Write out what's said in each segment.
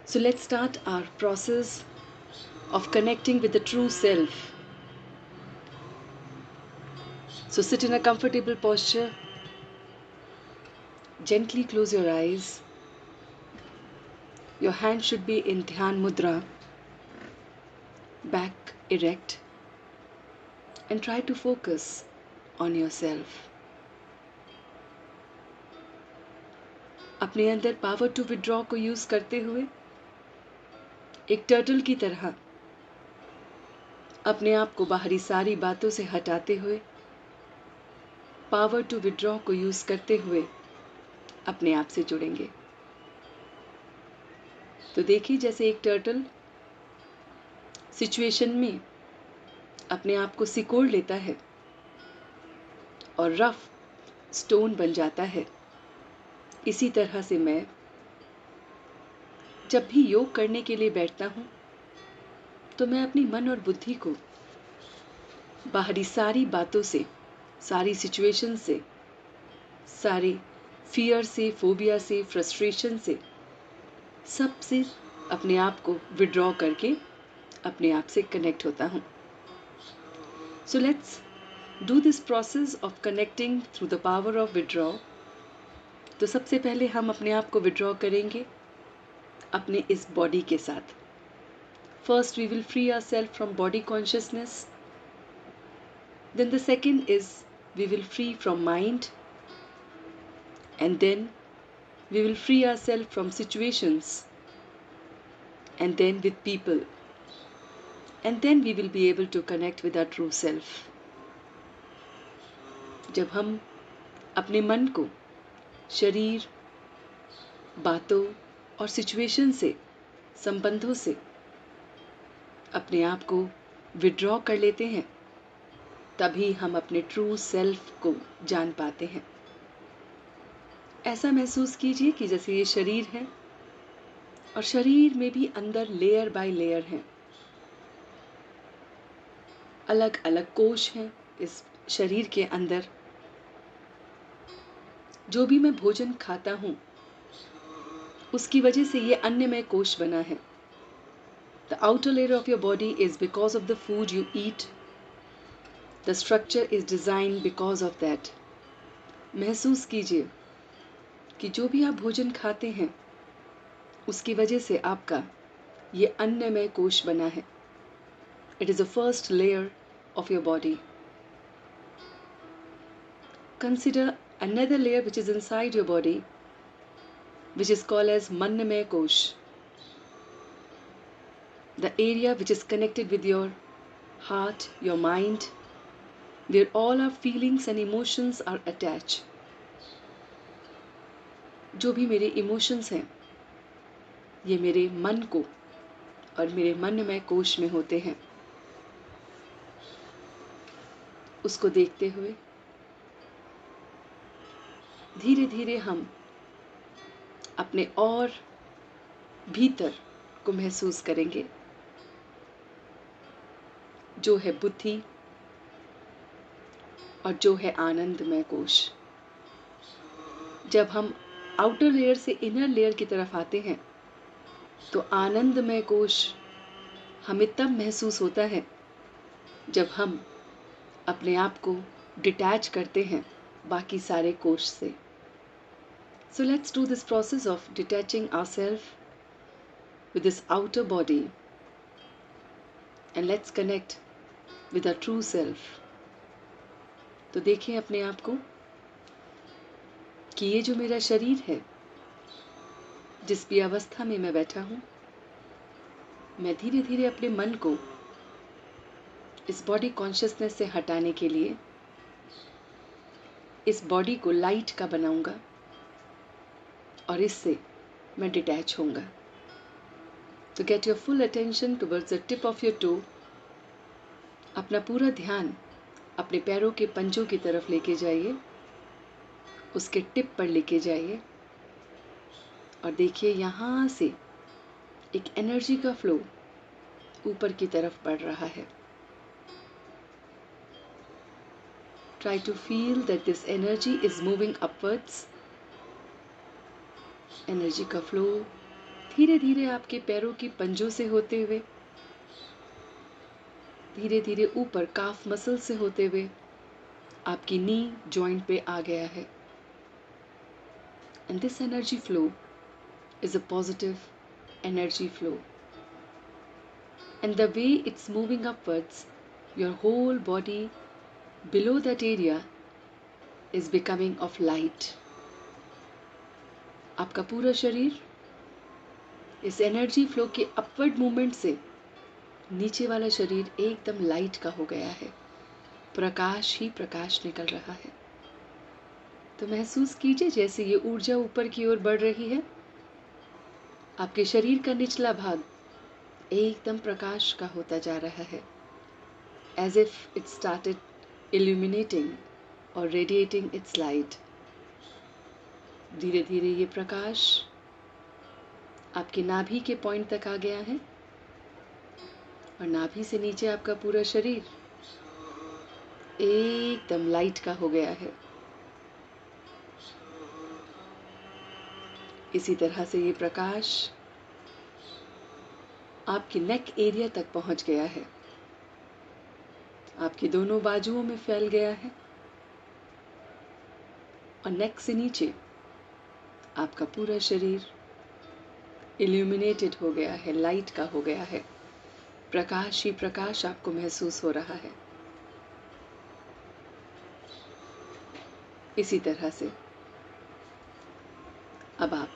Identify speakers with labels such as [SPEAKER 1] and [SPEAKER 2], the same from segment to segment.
[SPEAKER 1] So let's start our process of connecting with the true self. So sit in a comfortable posture. Gently close your eyes. Your hand should be in Dhyan Mudra, back erect, and try to focus on yourself. अपने अंदर power to withdraw को use करते हुए एक turtle की तरह अपने आप को बाहरी सारी बातों से हटाते हुए पावर टू विड्रॉ को यूज करते हुए अपने आप से जुड़ेंगे। तो देखिए जैसे एक टर्टल सिचुएशन में अपने आप को सिकोड़ लेता है और रफ स्टोन बन जाता है, इसी तरह से मैं जब भी योग करने के लिए बैठता हूं तो मैं अपनी मन और बुद्धि को बाहरी सारी बातों से, सारी सिचुएशन से, सारे फियर से, फोबिया से, फ्रस्ट्रेशन से, सबसे अपने आप को विड्रॉ करके अपने आप से कनेक्ट होता हूं। So let's do this process of connecting through the power of withdraw. तो सबसे पहले हम अपने आप को विड्रॉ करेंगे अपने इस बॉडी के साथ। First we will free ourselves from body consciousness, then the second is we will free from mind, and then we will free ourselves from situations, and then with people, and then we will be able to connect with our true self. जब हम अपने मन को शरीर, बातों और situation से, संबंधों से अपने आप को विड्रॉ कर लेते हैं, तभी हम अपने ट्रू सेल्फ को जान पाते हैं। ऐसा महसूस कीजिए कि जैसे ये शरीर है और शरीर में भी अंदर लेयर बाय लेयर हैं, अलग अलग कोश हैं इस शरीर के अंदर। जो भी मैं भोजन खाता हूं उसकी वजह से ये अन्नमय कोश बना है। The outer layer of your body is because of the food you eat, the structure is design because of that. महसूस कीजिए कि जो भी आप भोजन खाते हैं उसकी वजह से आपका ये अन्नमय कोश बना है। It is the first layer of your body. Consider another layer which is inside your body, which is called as Manmaya Kosh, the area which is connected with your heart, your mind, where all our feelings and emotions are attached. जो भी मेरे emotions हैं ये मेरे मन को और मेरे मनमय कोश में होते हैं। उसको देखते हुए धीरे धीरे हम अपने और भीतर को महसूस करेंगे, जो है बुद्धि और जो है आनंदमय कोश। जब हम आउटर लेयर से इनर लेयर की तरफ आते हैं तो आनंदमय कोश हमें तब महसूस होता है जब हम अपने आप को डिटैच करते हैं बाकी सारे कोश से। So let's do this process of detaching ourselves with this outer body and let's connect with our true self. तो देखें अपने आप को कि ये जो मेरा शरीर है, जिस भी अवस्था में मैं बैठा हूं, मैं धीरे धीरे अपने मन को इस बॉडी कॉन्शियसनेस से हटाने के लिए इस बॉडी को लाइट का बनाऊंगा और इससे मैं डिटैच होऊंगा। तो get your full attention towards the tip of your toe. अपना पूरा ध्यान अपने पैरों के पंजों की तरफ लेके जाइए, उसके टिप पर लेके जाइए और देखिए यहाँ से एक एनर्जी का फ्लो ऊपर की तरफ बढ़ रहा है। Try to feel that this energy is moving upwards. Energy का फ्लो धीरे धीरे आपके पैरों की पंजों से होते हुए, धीरे धीरे ऊपर काफ मसल से होते हुए आपकी नी जॉइंट पे आ गया है। And this energy flow is a positive energy flow. And the way it's moving upwards, your whole body below that area is becoming of light. आपका पूरा शरीर इस एनर्जी फ्लो के अपवर्ड मूवमेंट से नीचे वाला शरीर एकदम लाइट का हो गया है। प्रकाश ही प्रकाश निकल रहा है। तो महसूस कीजिए जैसे ये ऊर्जा ऊपर की ओर बढ़ रही है। आपके शरीर का निचला भाग एकदम प्रकाश का होता जा रहा है, as if it started illuminating or radiating its light. धीरे धीरे ये प्रकाश आपके नाभि के पॉइंट तक आ गया है और नाभि से नीचे आपका पूरा शरीर एकदम लाइट का हो गया है। इसी तरह से ये प्रकाश आपकी नेक एरिया तक पहुंच गया है, आपकी दोनों बाजुओं में फैल गया है और नेक से नीचे आपका पूरा शरीर इल्यूमिनेटेड हो गया है, लाइट का हो गया है। प्रकाश ही प्रकाश आपको महसूस हो रहा है। इसी तरह से अब आप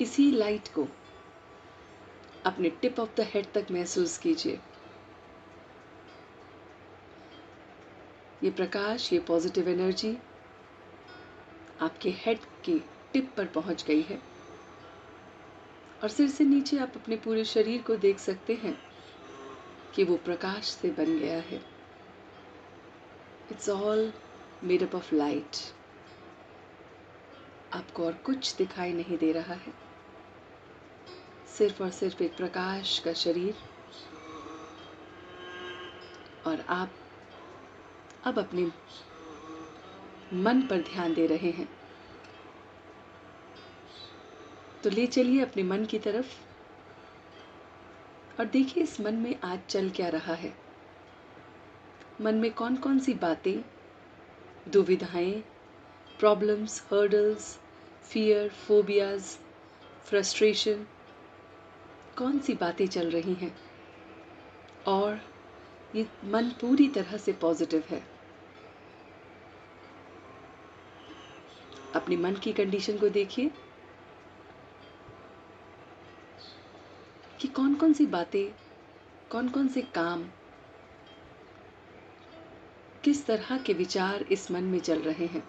[SPEAKER 1] इसी लाइट को अपने टिप ऑफ द हेड तक महसूस कीजिए। ये प्रकाश, ये पॉजिटिव एनर्जी आपके हेड की टिप पर पहुंच गई है और सिर से नीचे आप अपने पूरे शरीर को देख सकते हैं कि वो प्रकाश से बन गया है। It's all made up of light. आपको और कुछ दिखाई नहीं दे रहा है, सिर्फ और सिर्फ एक प्रकाश का शरीर। और आप अब अपने मन पर ध्यान दे रहे हैं। तो ले चलिए अपने मन की तरफ और देखिए इस मन में आज चल क्या रहा है। मन में कौन कौन सी बातें, दुविधाएं, problems, hurdles, fear, phobias, frustration, कौन सी बातें चल रही हैं। और ये मन पूरी तरह से पॉजिटिव है। अपनी मन की कंडीशन को देखिए कि कौन कौन सी बातें, कौन कौन से काम, किस तरह के विचार इस मन में चल रहे हैं।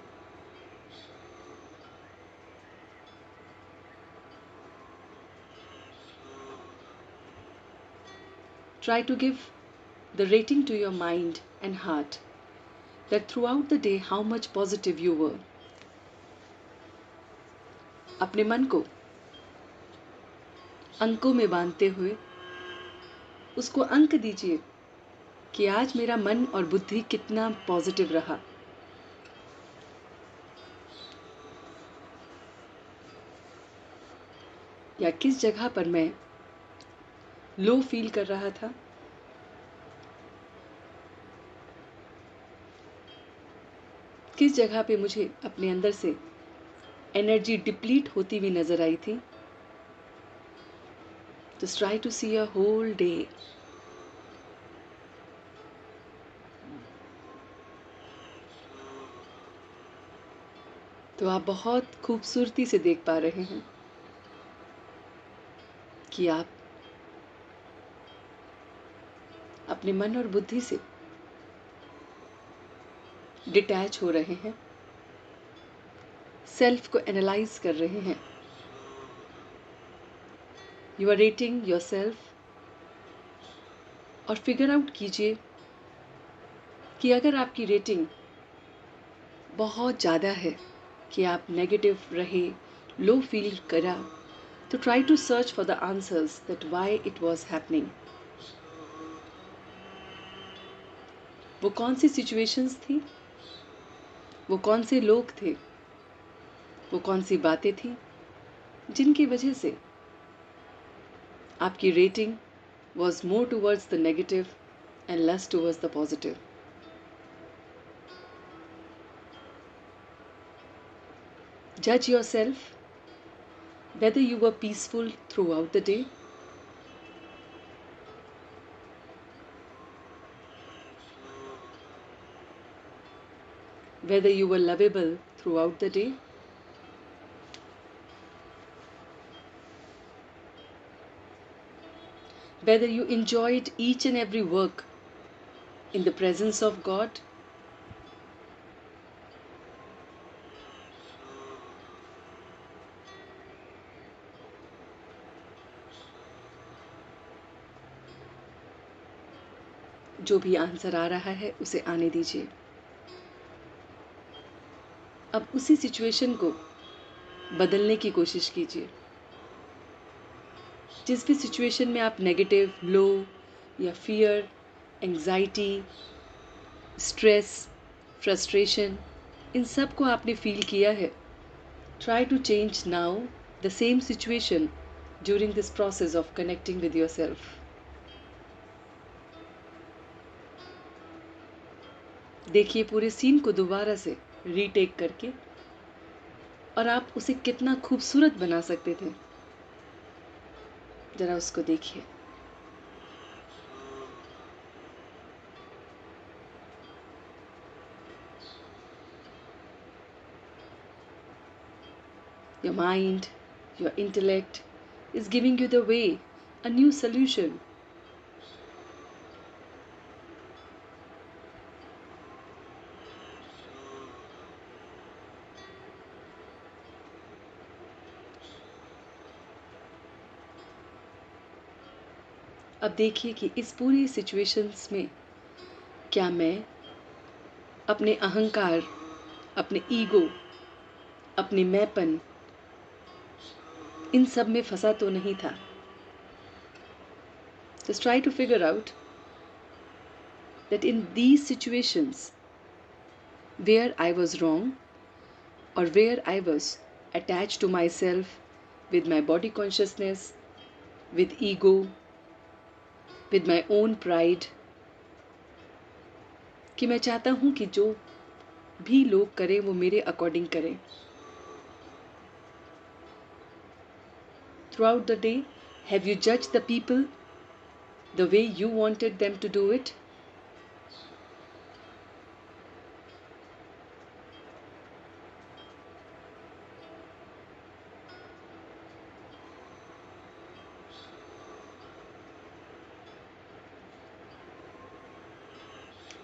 [SPEAKER 1] Try to give the rating to your mind and heart that throughout the day how much positive you were. अपने मन को अंकों में बांधते हुए उसको अंक दीजिए कि आज मेरा मन और बुद्धि कितना पॉजिटिव रहा। या किस जगह पर मैं लो फील कर रहा था, किस जगह पे मुझे अपने अंदर से एनर्जी डिप्लीट होती हुई नजर आई थी। Just try to see a whole day. तो आप बहुत खूबसूरती से देख पा रहे हैं कि आप अपने मन और बुद्धि से डिटैच हो रहे हैं, सेल्फ को एनालाइज कर रहे हैं। You are rating your self और फिगर आउट कीजिए कि अगर आपकी रेटिंग बहुत ज़्यादा है कि आप नेगेटिव रहे, लो फील करा, तो try to search for the answers that why it was happening. वो कौन सी सिचुएशंस थी, वो कौन से लोग थे, वो कौन सी बातें थी जिनकी वजह से आपकी rating was more towards the negative and less towards the positive. Judge yourself whether you were peaceful throughout the day, whether you were lovable throughout the day, whether you enjoyed each and every work in the presence of God, जो भी answer आ रहा है उसे आने दीजिए। अब उसी situation को बदलने की कोशिश कीजिए। जिस भी सिचुएशन में आप नेगेटिव, लो या फियर, एंजाइटी, स्ट्रेस, फ्रस्ट्रेशन, इन सब को आपने फील किया है, try to change now the same situation during this process of connecting with yourself. देखिए पूरे सीन को दोबारा से रीटेक करके, और आप उसे कितना खूबसूरत बना सकते थे, जरा उसको देखिए। Your mind, your intellect is giving you the way, a new solution. अब देखिए कि इस पूरी सिचुएशंस में क्या मैं अपने अहंकार, अपने ईगो, अपने मैंपन, इन सब में फंसा तो नहीं था। Just try to figure out that in these situations where I was wrong or where I was attached to myself with my body consciousness, with ego, with my own pride, कि मैं चाहता हूँ कि जो भी लोग करें वो मेरे अकॉर्डिंग करें। Throughout the day, have you judged the people the way you wanted them to do it?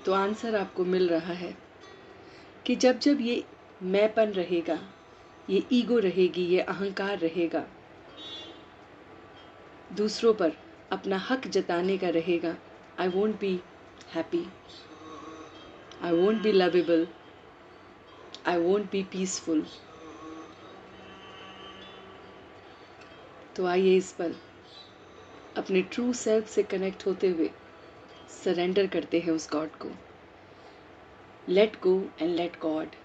[SPEAKER 1] तो आंसर आपको मिल रहा है कि जब जब ये मैंपन रहेगा, ये ईगो रहेगी, ये अहंकार रहेगा, दूसरों पर अपना हक जताने का रहेगा, I won't be happy, I won't be lovable, I won't be peaceful. तो आइए इस पल अपने ट्रू सेल्फ से कनेक्ट होते हुए सरेंडर करते हैं उस गॉड को। Let go and let God.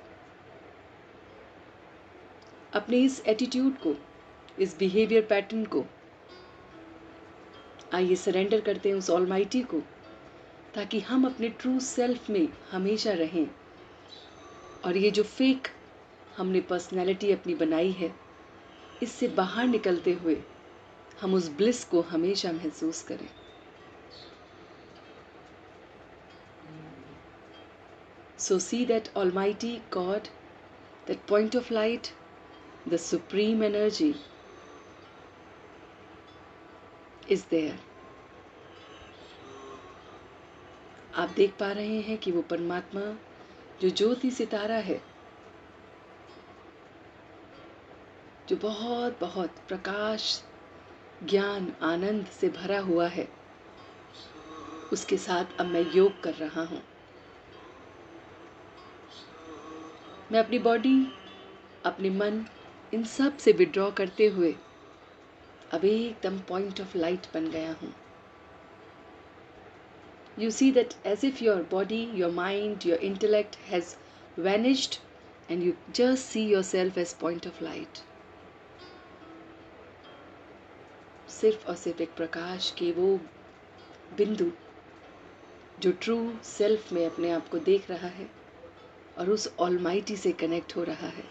[SPEAKER 1] अपने इस एटीट्यूड को, इस बिहेवियर पैटर्न को आइए सरेंडर करते हैं उस ऑलमाइटी को, ताकि हम अपने ट्रू सेल्फ में हमेशा रहें, और ये जो फेक हमने पर्सनैलिटी अपनी बनाई है, इससे बाहर निकलते हुए हम उस ब्लिस को हमेशा महसूस करें। So see that Almighty God, that point of light, the supreme energy is there. आप देख पा रहे हैं कि वो परमात्मा जो ज्योति सितारा है, जो बहुत बहुत प्रकाश, ज्ञान, आनंद से भरा हुआ है, उसके साथ अब मैं योग कर रहा हूं। मैं अपनी बॉडी, अपने मन, इन सब से विड्रॉ करते हुए अब एकदम पॉइंट ऑफ लाइट बन गया हूं। You see that as if your body, your mind, your intellect has vanished, and you just see yourself as point of light. सिर्फ और सिर्फ एक प्रकाश के वो बिंदु जो ट्रू सेल्फ में अपने आप को देख रहा है और उस ऑलमाइटी से कनेक्ट हो रहा है।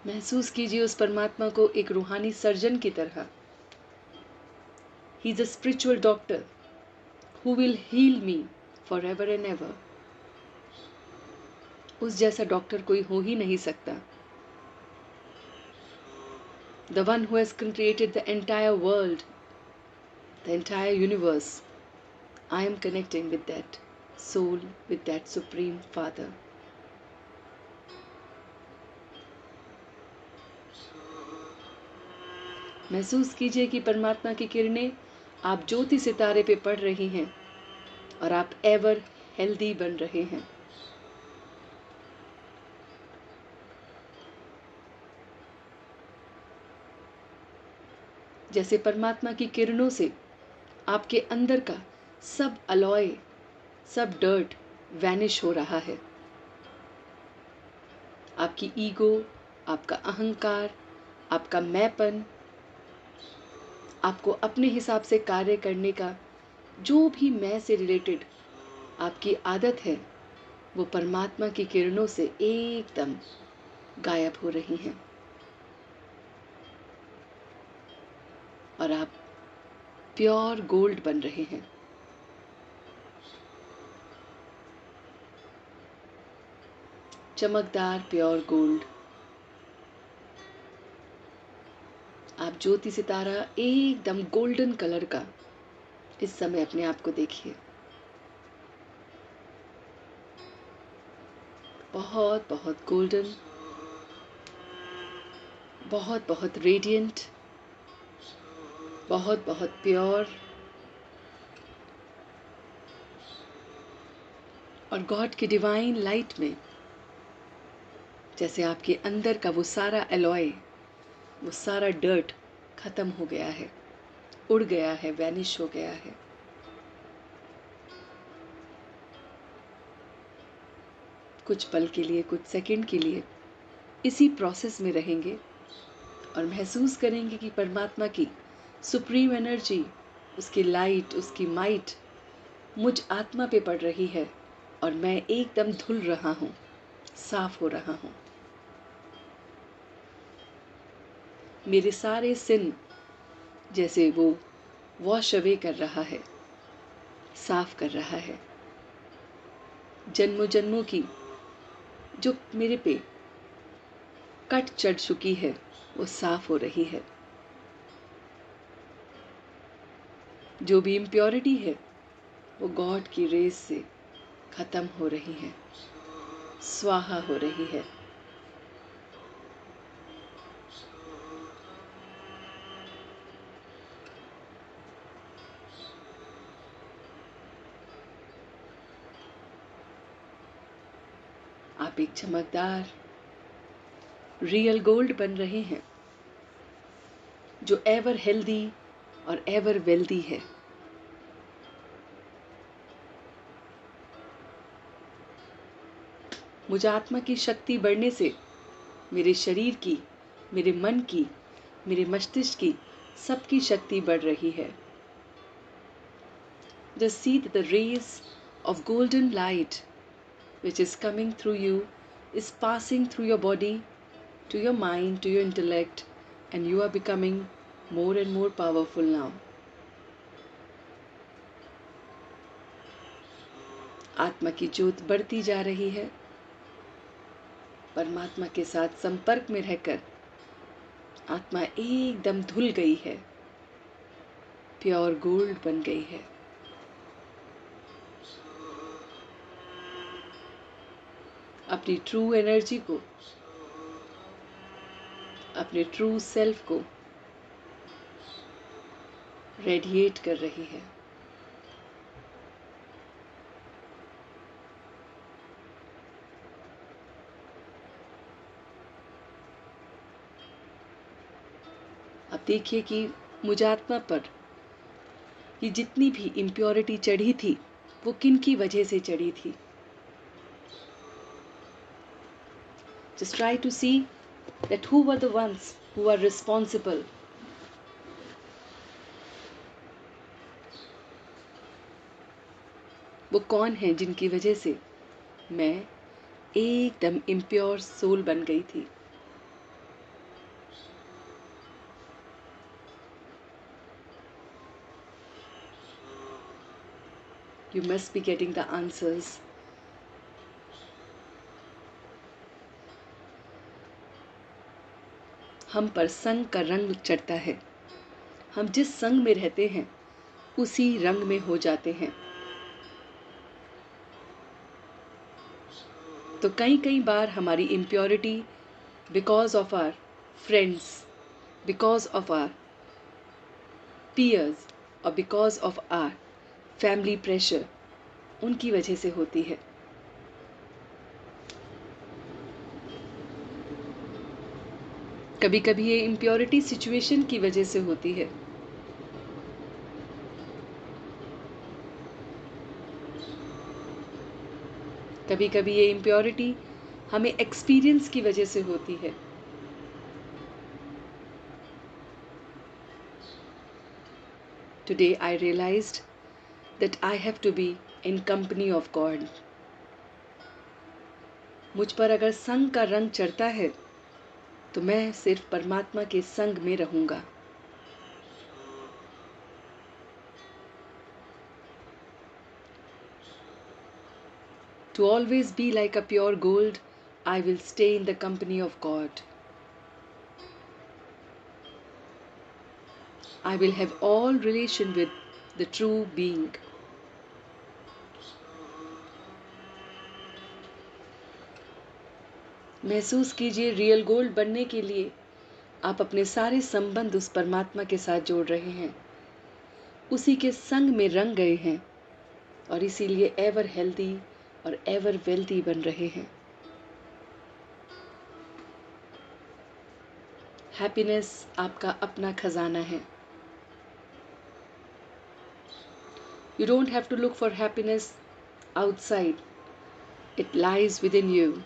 [SPEAKER 1] महसूस कीजिए उस परमात्मा को एक रूहानी सर्जन की तरह। He is a spiritual doctor who will heal me for ever and ever. उस जैसा डॉक्टर कोई हो ही नहीं सकता। The one who has created the entire world, the entire universe, I am connecting with that soul, with that Supreme Father. महसूस कीजिए कि परमात्मा की किरणें आप ज्योति सितारे पे पड़ रही हैं और आप एवर हेल्दी बन रहे हैं। जैसे परमात्मा की किरणों से आपके अंदर का सब अलॉय, सब डर्ट वैनिश हो रहा है। आपकी ईगो, आपका अहंकार, आपका मैंपन, आपको अपने हिसाब से कार्य करने का जो भी मैं से रिलेटेड आपकी आदत है, वो परमात्मा की किरणों से एकदम गायब हो रही हैं और आप प्योर गोल्ड बन रहे हैं। चमकदार प्योर गोल्ड। आप ज्योति सितारा एकदम गोल्डन कलर का इस समय अपने आप को देखिए। बहुत बहुत गोल्डन, बहुत बहुत रेडिएंट, बहुत बहुत प्योर। और गॉड की डिवाइन लाइट में जैसे आपके अंदर का वो सारा एलॉय, वो सारा डर्ट खत्म हो गया है, उड़ गया है, वैनिश हो गया है। कुछ पल के लिए, कुछ सेकंड के लिए इसी प्रोसेस में रहेंगे और महसूस करेंगे कि परमात्मा की सुप्रीम एनर्जी, उसकी लाइट, उसकी माइट मुझ आत्मा पे पड़ रही है और मैं एकदम धुल रहा हूँ, साफ हो रहा हूँ। मेरे सारे सिन जैसे वो वॉश अवे कर रहा है, साफ कर रहा है। जन्मों जन्मों की जो मेरे पे कट चढ़ चुकी है वो साफ हो रही है। जो भी इम्प्योरिटी है वो गॉड की रेस से खत्म हो रही है, स्वाहा हो रही है। आप एक चमकदार रियल गोल्ड बन रहे हैं जो एवर हेल्दी और एवर वेल्दी है। मुझ आत्मा की शक्ति बढ़ने से मेरे शरीर की, मेरे मन की, मेरे मस्तिष्क की सबकी शक्ति बढ़ रही है। Just see that the rays of golden light which is coming through you is passing through your body to your mind, to your intellect, and you are becoming more and more powerful now. आत्मा की ज्योत बढ़ती जा रही है। परमात्मा के साथ संपर्क में रहकर आत्मा एकदम धुल गई है, प्योर गोल्ड बन गई है। अपनी ट्रू एनर्जी को, अपने ट्रू सेल्फ को रेडिएट कर रही है। अब देखिए कि मुझ आत्मा पर ये जितनी भी इम्प्योरिटी चढ़ी थी वो किन की वजह से चढ़ी थी। Just try to see that who were the ones who are responsible. वो कौन है जिनकी वजह से मैं एकदम इम्प्योर सोल बन गई थी. You must be getting the answers. हम पर संग का रंग चढ़ता है. हम जिस संग में रहते हैं उसी रंग में हो जाते हैं. तो कई बार हमारी impurity because of our friends, because of our peers और because of our family pressure, उनकी वजह से होती है. कभी कभी ये इम्प्योरिटी सिचुएशन की वजह से होती है. कभी कभी ये इम्प्योरिटी हमें एक्सपीरियंस की वजह से होती है. Today I realized that I have to be in company of God. मुझ पर अगर संग का रंग चढ़ता है तो मैं सिर्फ परमात्मा के संग में रहूंगा. To always be like a pure gold, I will stay in the company of God. I will have all relation with the true being. महसूस कीजिए, रियल गोल्ड बनने के लिए आप अपने सारे संबंध उस परमात्मा के साथ जोड़ रहे हैं, उसी के संग में रंग गए हैं और इसीलिए एवर हेल्दी और एवर वेल्दी बन रहे हैं. हैप्पीनेस आपका अपना खजाना है. You don't have to look for happiness outside. It lies within you.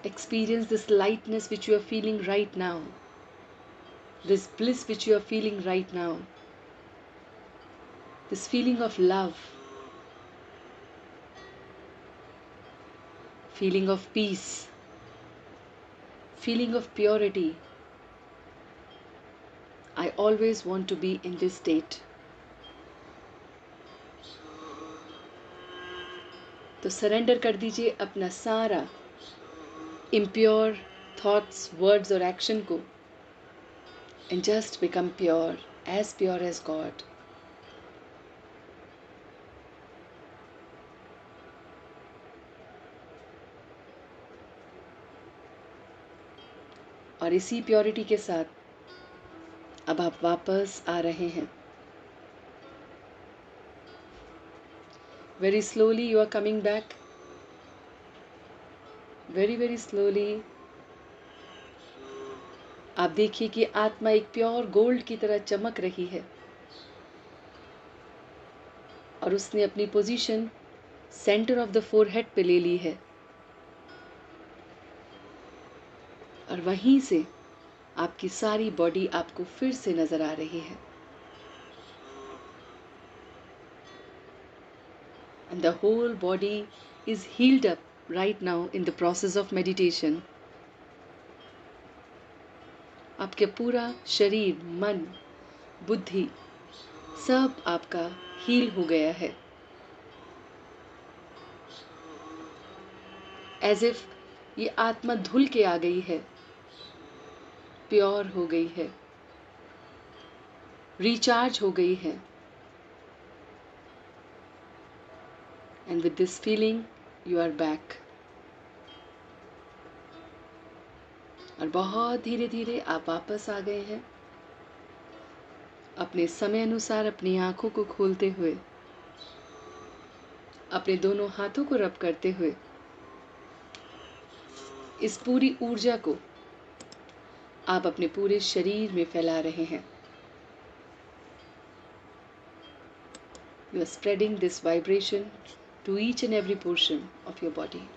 [SPEAKER 1] Experience this lightness which you are feeling right now. This bliss which you are feeling right now. This feeling of love. Feeling of peace. Feeling of purity. I always want to be in this state. तो surrender कर दीजिए अपना सारा impure thoughts, words और action को and just become pure as God. और इसी purity के साथ अब आप वापस आ रहे हैं. Very slowly you are coming back. Very slowly. आप देखिए कि आत्मा एक प्योर गोल्ड की तरह चमक रही है और उसने अपनी position centre of the forehead पे ले ली है और वहीं से आपकी सारी बॉडी आपको फिर से नजर आ रही है. And the whole body is healed up right now in the process of meditation. आपके पूरा शरीर, मन, बुद्धि सब आपका हील हो गया है. As if ये आत्मा धुल के आ गई है, प्योर हो गई है, रिचार्ज हो गई है. And with this feeling you are back. और बहुत धीरे धीरे आप वापस आ गए हैं. अपने समय अनुसार अपनी आंखों को खोलते हुए, अपने दोनों हाथों को रब करते हुए इस पूरी ऊर्जा को आप अपने पूरे शरीर में फैला रहे हैं. You are spreading this vibration to each and every portion of your body.